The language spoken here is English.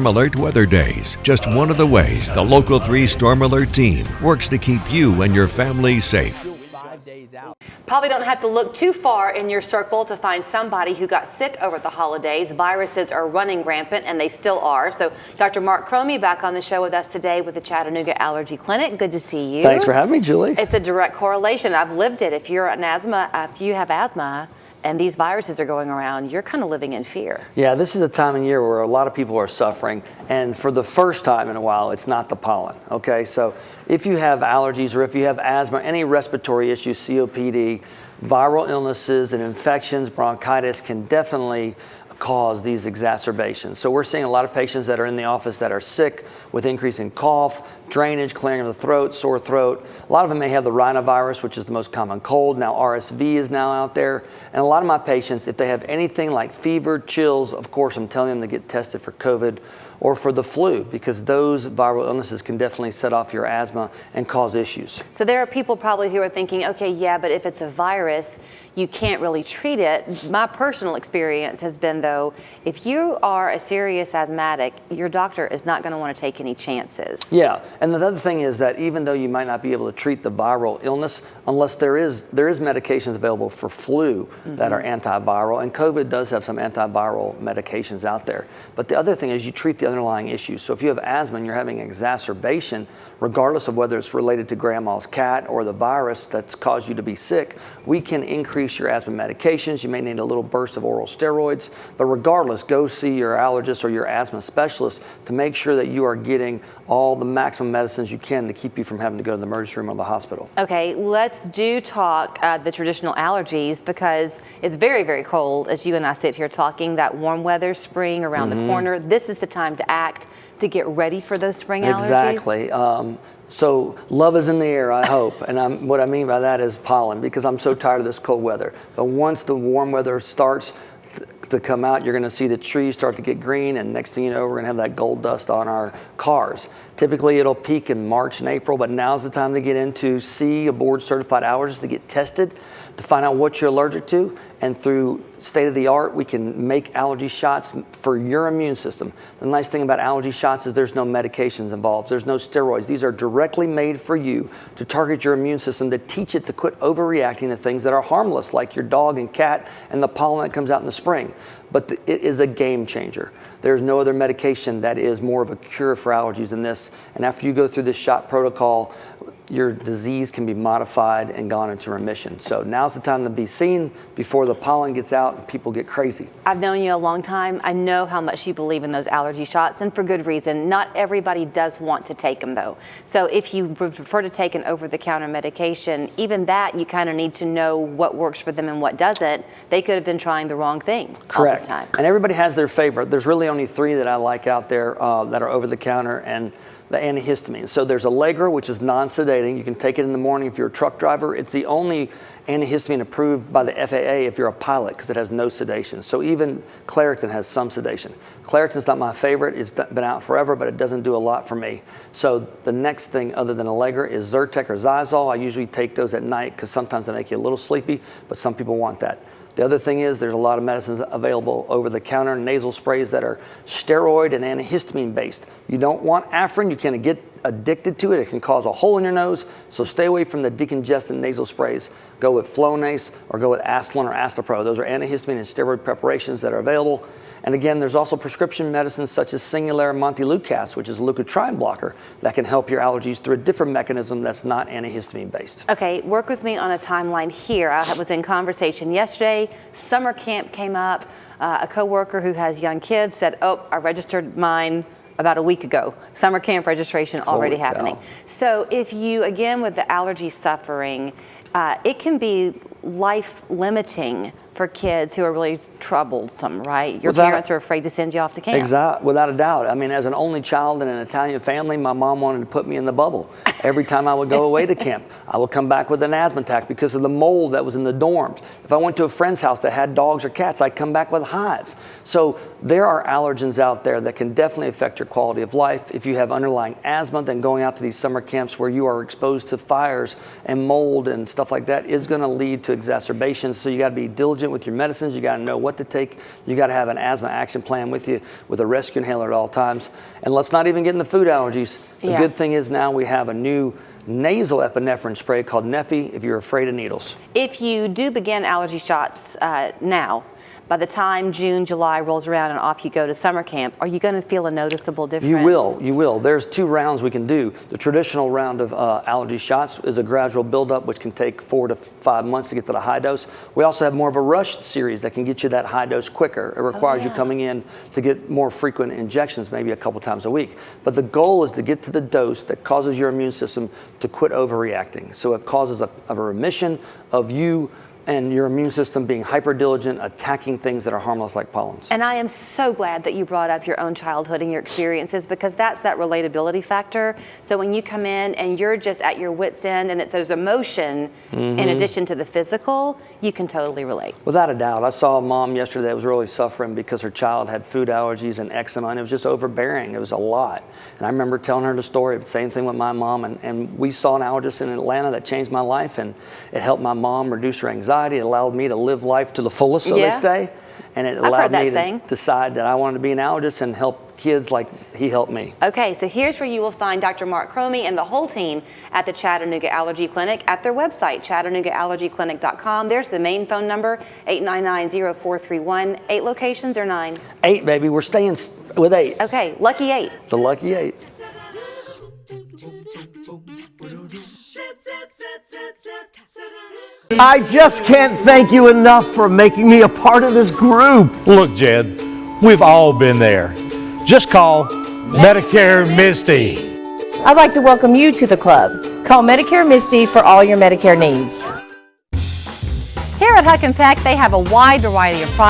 Alert weather days, just one of the ways the Local 3 Storm Alert team works to keep you and your family safe. Probably don't have to look too far in your circle to find somebody who got sick over the holidays. Viruses are running rampant, and they still are. So Dr. Marc Cromie back on the show with us today with the Chattanooga Allergy Clinic. Good to see you. Thanks for having me, Julie. It's a direct correlation. I've lived it. If you have asthma, and these viruses are going around, you're kind of living in fear. Yeah, this is a time of year where a lot of people are suffering, and for the first time in a while, it's not the pollen, okay? So if you have allergies or if you have asthma, any respiratory issues, COPD, viral illnesses and infections, bronchitis can definitely cause these exacerbations. So we're seeing a lot of patients that are in the office that are sick with increasing cough, drainage, clearing of the throat, sore throat. A lot of them may have the rhinovirus, which is the most common cold. Now RSV is now out there. And a lot of my patients, if they have anything like fever, chills, of course I'm telling them to get tested for COVID or for the flu, because those viral illnesses can definitely set off your asthma and cause issues. So there are people probably who are thinking, okay, yeah, but if it's a virus, you can't really treat it. My personal experience has been, though, if you are a serious asthmatic, your doctor is not going to want to take any chances. Yeah, and the other thing is that even though you might not be able to treat the viral illness, unless there is medications available for flu that are antiviral, and COVID does have some antiviral medications out there. But the other thing is you treat the underlying issues. So if you have asthma and you're having an exacerbation, regardless of whether it's related to grandma's cat or the virus that's caused you to be sick, we can increase your asthma medications. You may need a little burst of oral steroids, but regardless, go see your allergist or your asthma specialist to make sure that you are getting all the maximum medicines you can to keep you from having to go to the emergency room or the hospital. Okay, let's talk the traditional allergies, because it's very, very cold as you and I sit here talking. That warm weather, spring around the corner. This is the time to act to get ready for those spring allergies. Exactly. So love is in the air, I hope. And what I mean by that is pollen, because I'm so tired of this cold weather. But once the warm weather starts to come out, you're going to see the trees start to get green, and next thing you know, we're going to have that gold dust on our cars. Typically it'll peak in March and April, but now's the time to get into see a board certified allergist to get tested to find out what you're allergic to, and through state of the art we can make allergy shots for your immune system. The nice thing about allergy shots is there's no medications involved, there's no steroids. These are directly made for you to target your immune system, to teach it to quit overreacting to things that are harmless, like your dog and cat and the pollen that comes out in the spring. But it is a game changer. There's no other medication that is more of a cure for allergies than this. And after you go through this shot protocol, your disease can be modified and gone into remission. So now's the time to be seen before the pollen gets out and people get crazy. I've known you a long time. I know how much you believe in those allergy shots, and for good reason. Not everybody does want to take them, though. So if you would prefer to take an over-the-counter medication, even that you kind of need to know what works for them and what doesn't. They could have been trying the wrong thing. Correct. All this time. And everybody has their favorite. There's really only 3 that I like out there that are over-the-counter, and the antihistamines. So there's Allegra, which is non-sedating. You can take it in the morning if you're a truck driver. It's the only antihistamine approved by the FAA if you're a pilot, because it has no sedation. So even Claritin has some sedation. Claritin's not my favorite. It's been out forever, but it doesn't do a lot for me. So the next thing other than Allegra is Zyrtec or Xyzal. I usually take those at night because sometimes they make you a little sleepy, but some people want that. The other thing is there's a lot of medicines available over the counter, nasal sprays that are steroid and antihistamine based. You don't want Afrin, you can get addicted to it. It can cause a hole in your nose, so stay away from the decongestant nasal sprays. Go with Flonase or go with Asplin or Astapro. Those are antihistamine and steroid preparations that are available. And again, there's also prescription medicines such as Singulair Montelukast, which is a leukotriene blocker that can help your allergies through a different mechanism that's not antihistamine based. Okay, work with me on a timeline here. I was in conversation yesterday. Summer camp came up. A coworker who has young kids said, oh, I registered mine about a week ago. Summer camp registration already happening. So if you, again, with the allergy suffering, it can be life limiting for kids who are really troublesome, right? Your parents are afraid to send you off to camp. Exactly, without a doubt. I mean, as an only child in an Italian family, my mom wanted to put me in the bubble. Every time I would go away to camp, I would come back with an asthma attack because of the mold that was in the dorms. If I went to a friend's house that had dogs or cats, I'd come back with hives. So there are allergens out there that can definitely affect your quality of life. If you have underlying asthma, then going out to these summer camps where you are exposed to fires and mold and stuff like that is going to lead to exacerbations. So you got to be diligent diligent with your medicines. You got to know what to take. You got to have an asthma action plan with you with a rescue inhaler at all times. And let's not even get into food allergies. The good thing is now we have a new nasal epinephrine spray called Neffy if you're afraid of needles. If you do begin allergy shots now, by the time June, July rolls around and off you go to summer camp, are you going to feel a noticeable difference? You will. There's 2 rounds we can do. The traditional round of allergy shots is a gradual buildup, which can take 4 to 5 months to get to the high dose. We also have more of a rush series that can get you that high dose quicker. It requires you coming in to get more frequent injections, maybe a couple times a week. But the goal is to get to the dose that causes your immune system to quit overreacting. So it causes a remission of you and your immune system being hyper diligent, attacking things that are harmless like pollens. And I am so glad that you brought up your own childhood and your experiences, because that's that relatability factor. So when you come in and you're just at your wit's end and there's emotion in addition to the physical, you can totally relate. Without a doubt. I saw a mom yesterday that was really suffering because her child had food allergies and eczema, and it was just overbearing. It was a lot. And I remember telling her the story, same thing with my mom, and we saw an allergist in Atlanta that changed my life, and it helped my mom reduce her anxiety. It allowed me to live life to the fullest, so they say. And it allowed me to decide that I wanted to be an allergist and help kids like he helped me. Okay, so here's where you will find Dr. Marc Cromie and the whole team at the Chattanooga Allergy Clinic at their website, ChattanoogaAllergyClinic.com. There's the main phone number, 899-0431. 8 locations or 9? 8, baby. We're staying with 8. Okay, lucky 8. The lucky 8. I just can't thank you enough for making me a part of this group. Look, Jed, we've all been there. Just call Medicare Misty. I'd like to welcome you to the club. Call Medicare Misty for all your Medicare needs. Here at Huck and Peck, they have a wide variety of products.